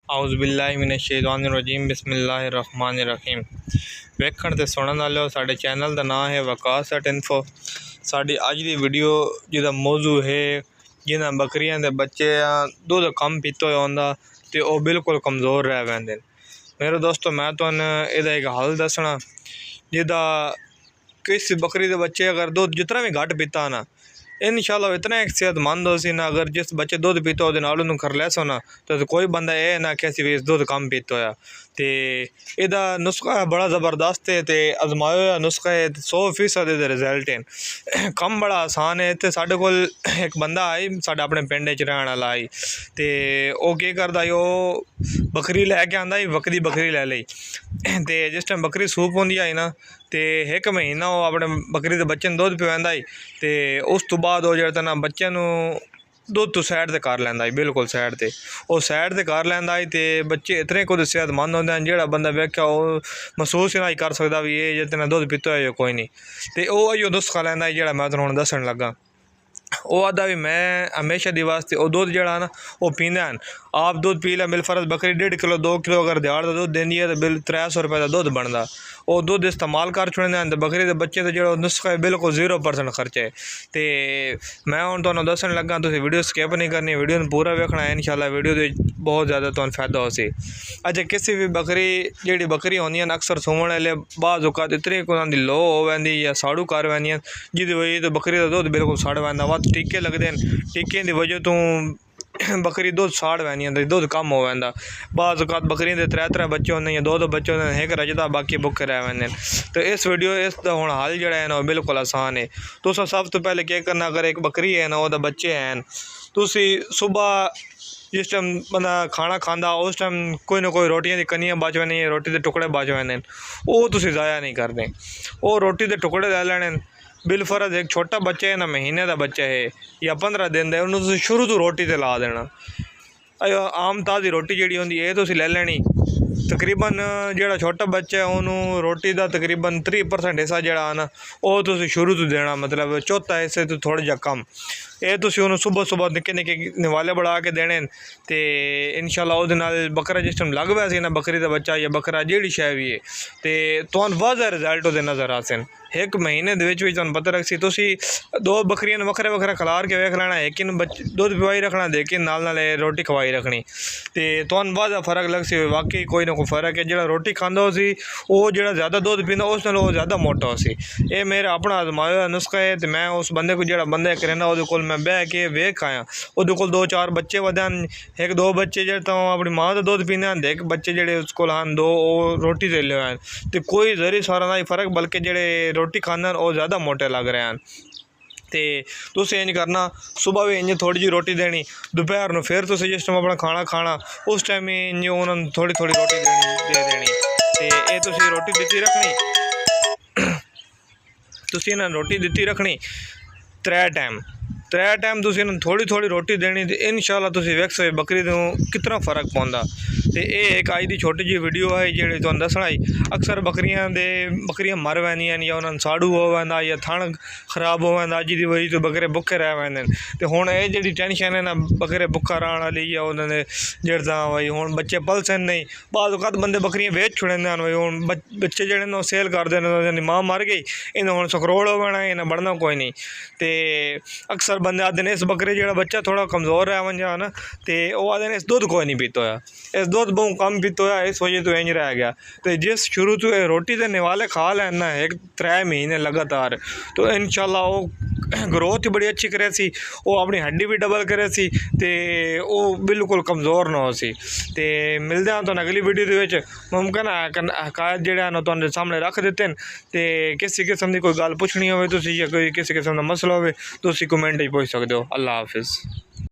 आउज़ुबिल्लाहिमिनश्शैतानिर्रजीम बिस्मिल्लाहिर्रहमानिर्रहीम। वेखण ते सुनन वालों, साडे चैनल का नाम है वकासट इन्फो। साडी अज की वीडियो जिहदा मौजू है जिन्हां बकरियां दे बच्चे दुध कम पीते होंदा ते ओह बिल्कुल कमज़ोर रह वैंदे। मेरे दोस्तों, मैं तुहानूं इहदा एक हल दसना जिहदा किसी बकरी दे बच्चे अगर दुध जितना भी घट पीता ना, इंशाअल्लाह इतना एक सेहतमंद हो सी ना। अगर जिस बच्चे दुध पीता हो नाल उन्होंने कर लैसो ना तो कोई बंदा ये ना कि भी दुध कम पीता होया। तो इहदा नुस्खा बड़ा ज़बरदस्त है, तो आजमाया हुआ नुस्खा है, 100% इहदे रिजल्ट हैं। कम बड़ा आसान है। तो साढ़े कोल एक बंदा आई, साढ़े अपने पिंड च रहने वाला आई, तो वह केह् करदा ही, ओह बकरी लैके आंदा ही, बकरी लै लई। तो जिस टाइम बकरी सूप होंदी आई ना, तो एक महीना वो अपने बकरी के बच्चे दुध पिवांदा ही। तो उस तो बाद वो जेह्ड़ा ना बच्चे दुध तो साइड ते कर लैंदा ही, बिल्कुल साइड ते वो साइड ते कर लैंदा ही। तो बच्चे इतने कुछ सेहतमंद होंदे हैं, जेह्ड़ा बंदा वेख्या वो महसूस ही नहीं कर सकदा भी ये जितना दुध पीता है कोई नहीं। तो वह इहो नुस्खा लैंदा जेह्ड़ा मैं तुहानूं दस्सण लगा। वह आदा भी मैं हमेशा दी वास्ते वो दुध जेह्ड़ा ना वो पींदे हैं। आप दुध पी लै, बिलफर्ज बकरी 1.5 किलो 2 किलो अगर दिहाड़ का दुध देंदी है तो बिल 300 रुपये का दुध बनता। वो दुध इस्तेमाल कर छुड़ते हैं। तो बकरी के बच्चे तो जो नुस्खा है बिल्कुल 0% खर्चा है। तो मैं हूँ तुहानूं दस्सण लगा, तुसीं वीडियो स्किप नहीं करनी, वीडियो पूरा वेखना है। इंशाअल्लाह वीडियो दे बहुत ज़्यादा तुहानूं फायदा हो सी। अच्छा, किसी भी बकरी जी बकरी होंदियां अक्सर सूवण वाले बाज़ औकात इतनी उन्होंने लो हो वैंदी या साड़ू कर वैंदियां, जिहदी वजह तो बकरी का दुध बिल्कुल सड़ वैंदा। वध टीके लगते हैं, टीकें की वजह तो बकरी दुध साड़ वैंदियां, दुध कम हो वैंदा। बाज़ औकात बकरियों के 3 बच्चे होंदे या 2 बच्चे होंदे, एक रजदा बाकी भुखे रह वैंदे। तो इस वीडियो इसका हुण हल जिहड़ा है ना बिल्कुल आसान है। तुसां सब तो पहले क्या करना, अगर एक बकरी है ना वो बच्चे हैं, तुसीं सुबह जिस टाइम बंदा खाना खाता उस टाइम कोई ना कोई रोटियां दी कनियां बच वैंदियां, रोटी के टुकड़े बच वैंदे, वो तुसीं ज़ाया नहीं करदे। वो रोटी के टुकड़े लै लैने। बिलफर्ज एक छोटा बच्चा है ना, महीने का बच्चा है या 15 दिन का, उन्होंने शुरू तो रोटी ते ला देना। आम ताज़ी रोटी जी होंगी ये तुसीं लै लैनी। तकरीबन जो छोटा बच्चा है उन्होंने रोटी का तकरीबन 30% हिस्सा जोड़ा ना वो तुसीं शुरू तो देना, मतलब चौथा हिस्से तो थोड़ा जा कम। ये तुसीं उन्होंने सुबह सुबह निक्के निक्के निवाले बढ़ा के देने। तो इंशाअल्लाह उहदे नाल बकरा जिस टाइम लग वैसे ना, बकरी का बच्चा या बकरा जिहड़ी शै भी है, तो तुहानूं वाज़ह रिजल्ट उहदे नज़र आसन। एक महीने दे विच तुहानूं पता लग सी। तुसीं 2 बकरियां वखरे वखरे खलार के वेख लेना, एक दुध पिवाई रखना, लेकिन नाल रोटी खवाई रखनी। तो तुहानूं वाज़ह फ़र्क लग सी, वाकई कोई ना कोई फ़र्क है। जो रोटी खाता हो सी वो जो ज़्यादा दुध पींदा उस नाल ज़्यादा मोटा हो सी। ये मेरा अपना आजमाया हुआ नुस्खा है। तो मैं उस बंदे को जो बंदा करेना वो कोल मैं बह के वेख आया, वो कोल 2-4 बच्चे वधे हैं, 1-2 बच्चे जो अपनी माँ का दुध पींदे हैं, एक बच्चे जो उस कोल हैं 2 रोटी दे ले हैं। तो कोई जरी सारा नहीं फ़र्क, बल्कि जेडे रोटी खाते हैं वो ज़्यादा मोटे लग रहे हैं। तो तुसीं इंज करना, सुबह भी इंज थोड़ी जी रोटी देनी, दोपहर में फिर तुसीं जिस टाइम अपना खाना खाना उस टाइम ही इंज उन्होंने थोड़ी थोड़ी रोटी दे देनी। तो ये तुसीं रोटी दित्ती रखनी, तुसीं इन्हां रोटी दित्ती रखनी 3 टाइम तुसीं इन्हां थोड़ी थोड़ी रोटी देनी। तो इंशाअल्लाह तुसीं वेख सकदे बकरी नूं कितना फ़र्क पौंदा। तो ये एक अज की छोटी जी वीडियो है जी तुहानूं दस्सना ही। अक्सर बकरियां मर वैंदियां या उन्होंने साड़ू हो वैंदा या थण खराब हो वैंदा, जिहदी वजह तो बकरे भुखे रह वैंदे। तो हुण ये जिहड़ी टेंशन है ना बकरे भुखा रहण वाली या उन्होंने जेड़ा भाई हुण बच्चे पलसन नहीं, बाज़ औकात बंदे बकरियां बेच छुड़ेंदे हैं। हुण बच्चे जेह्ड़े न सेल कर देने, माँ मर गई, इन्हें हुण सकरोड़ हो वैना, इन्हें बढ़ना कोई नहीं। तो अक्सर बंदे आखदे ने इस बकरे जो बच्चा थोड़ा कमज़ोर रह वन जा ना, तो वह आखदे ने इस दुध कोई नहीं पीता होया, इस दुध बहुत कम पीता होया, इस वजह तो इंज रह गया। तो जिस शुरू तो रोटी के निवाले खा लैना 3 महीने लगातार, तो इंशाअल्लाह वो ग्रोथ ही बड़ी अच्छी करे सी, वो अपनी हड्डी भी डबल करे सी, तो वो बिल्कुल कमज़ोर ना हो सी। तो मिलते हैं तुहानूं अगली वीडियो के मुमकिन हकायत जो तुहानूं सामने रख दिते हैं। तो किसी किस्म की कोई गल पुछनी हो, या कोई किसी किस्म का मसला हो, तुसीं कमेंट पुछ सकते हो। अल्लाह हाफिज़।